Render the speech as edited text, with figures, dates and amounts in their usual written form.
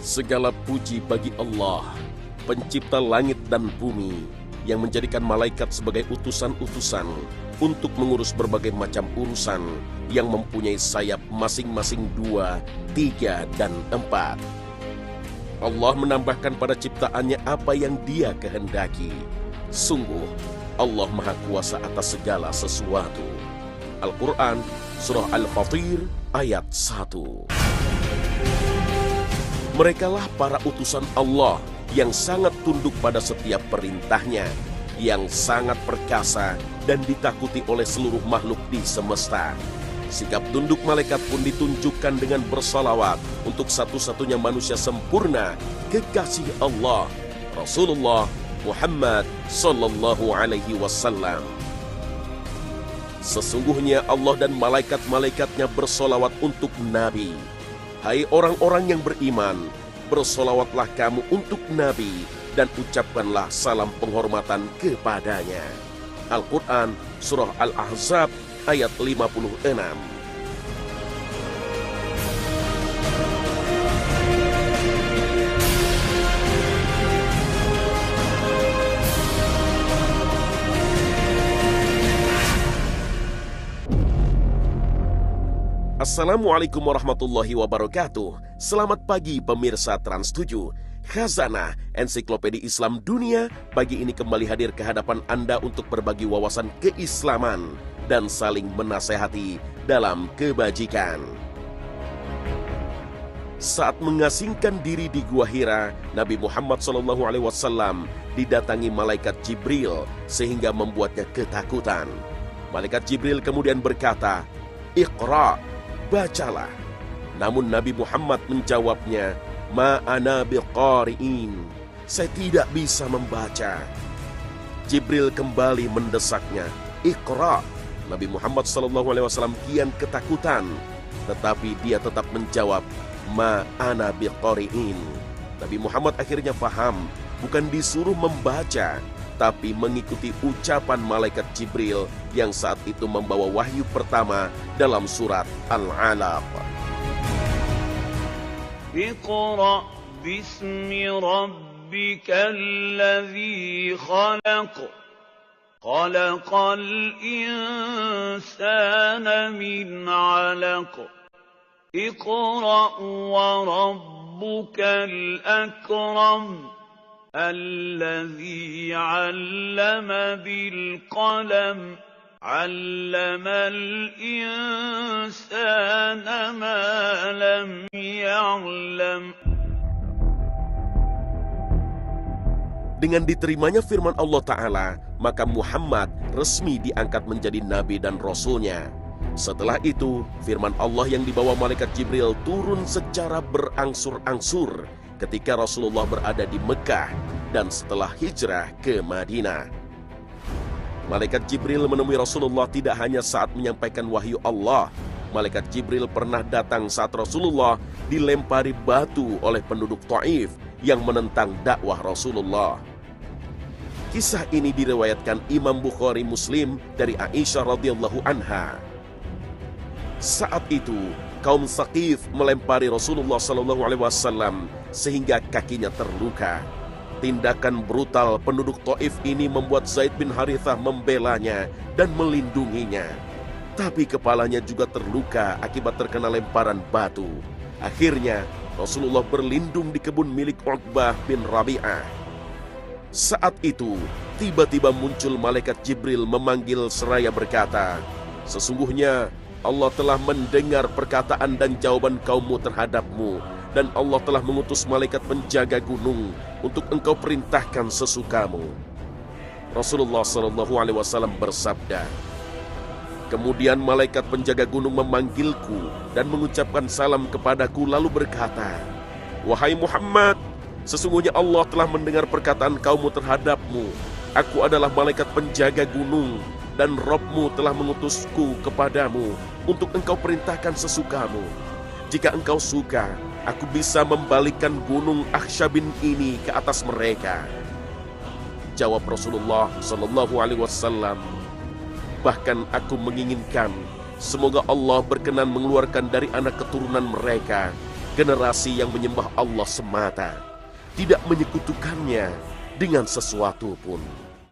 Segala puji bagi Allah, pencipta langit dan bumi, yang menjadikan malaikat sebagai utusan-utusan untuk mengurus berbagai macam urusan yang mempunyai sayap masing-masing 2, 3, dan 4. Allah menambahkan pada ciptaannya apa yang Dia kehendaki. Sungguh, Allah Maha Kuasa atas segala sesuatu. Al-Quran, Surah Al-Fatir, ayat 1. Merekalah para utusan Allah yang sangat tunduk pada setiap perintahnya, yang sangat perkasa dan ditakuti oleh seluruh makhluk di semesta. Sikap tunduk malaikat pun ditunjukkan dengan bersalawat untuk satu-satunya manusia sempurna, kekasih Allah, Rasulullah Muhammad sallallahu alaihi wasallam. Sesungguhnya Allah dan malaikat-malaikatnya bersolawat untuk Nabi. Hai orang-orang yang beriman, bersolawatlah kamu untuk Nabi dan ucapkanlah salam penghormatan kepadanya. Al-Quran, Surah Al-Ahzab, ayat 56. Assalamualaikum warahmatullahi wabarakatuh. Selamat pagi pemirsa Trans 7. Khazanah Ensiklopedia Islam Dunia pagi ini kembali hadir ke hadapan Anda untuk berbagi wawasan keislaman dan saling menasehati dalam kebajikan. Saat mengasingkan diri di Gua Hira, Nabi Muhammad SAW didatangi malaikat Jibril sehingga membuatnya ketakutan. Malaikat Jibril kemudian berkata, "Iqra', bacalah." Namun Nabi Muhammad menjawabnya, "Ma ana biqari'in, saya tidak bisa membaca." Jibril kembali mendesaknya, "Iqra'." Nabi Muhammad SAW kian ketakutan, tetapi dia tetap menjawab, "Ma ana biqari'in." Nabi Muhammad akhirnya paham, bukan disuruh membaca, tapi mengikuti ucapan malaikat Jibril yang saat itu membawa wahyu pertama dalam surat Al-Alaq. Iqra' bismi rabbikal ladzi khalaq, khalaqal insana min 'alaq, Iqra' wa rabbukal akram, الذي علم بالقلم علم الإنسان ما لم يعلم. Dengan diterimanya firman Allah Ta'ala, maka Muhammad resmi diangkat menjadi nabi dan rasulnya. Setelah itu, firman Allah yang dibawa malaikat Jibril turun secara berangsur-angsur ketika Rasulullah berada di Mekah dan setelah hijrah ke Madinah. Malaikat Jibril menemui Rasulullah tidak hanya saat menyampaikan wahyu Allah. Malaikat Jibril pernah datang saat Rasulullah dilempari batu oleh penduduk Taif yang menentang dakwah Rasulullah. Kisah ini diriwayatkan Imam Bukhari Muslim dari Aisyah radhiyallahu anha. Saat itu, kaum Saqif melempari Rasulullah SAW sehingga kakinya terluka. Tindakan brutal penduduk Taif ini membuat Zaid bin Harithah membelanya dan melindunginya. Tapi kepalanya juga terluka akibat terkena lemparan batu. Akhirnya Rasulullah berlindung di kebun milik Uqbah bin Rabi'ah. Saat itu tiba-tiba muncul malaikat Jibril memanggil seraya berkata, "Sesungguhnya Allah telah mendengar perkataan dan jawaban kaummu terhadapmu, dan Allah telah mengutus malaikat penjaga gunung untuk engkau perintahkan sesukamu." Rasulullah SAW bersabda, "Kemudian malaikat penjaga gunung memanggilku dan mengucapkan salam kepadaku lalu berkata, 'Wahai Muhammad, sesungguhnya Allah telah mendengar perkataan kaummu terhadapmu. Aku adalah malaikat penjaga gunung, dan Rabb-Mu telah mengutusku kepadamu untuk engkau perintahkan sesukamu. Jika engkau suka, aku bisa membalikkan gunung Akhshabin ini ke atas mereka." Jawab Rasulullah SAW, "Bahkan aku menginginkan semoga Allah berkenan mengeluarkan dari anak keturunan mereka generasi yang menyembah Allah semata, tidak menyekutukannya dengan sesuatu pun.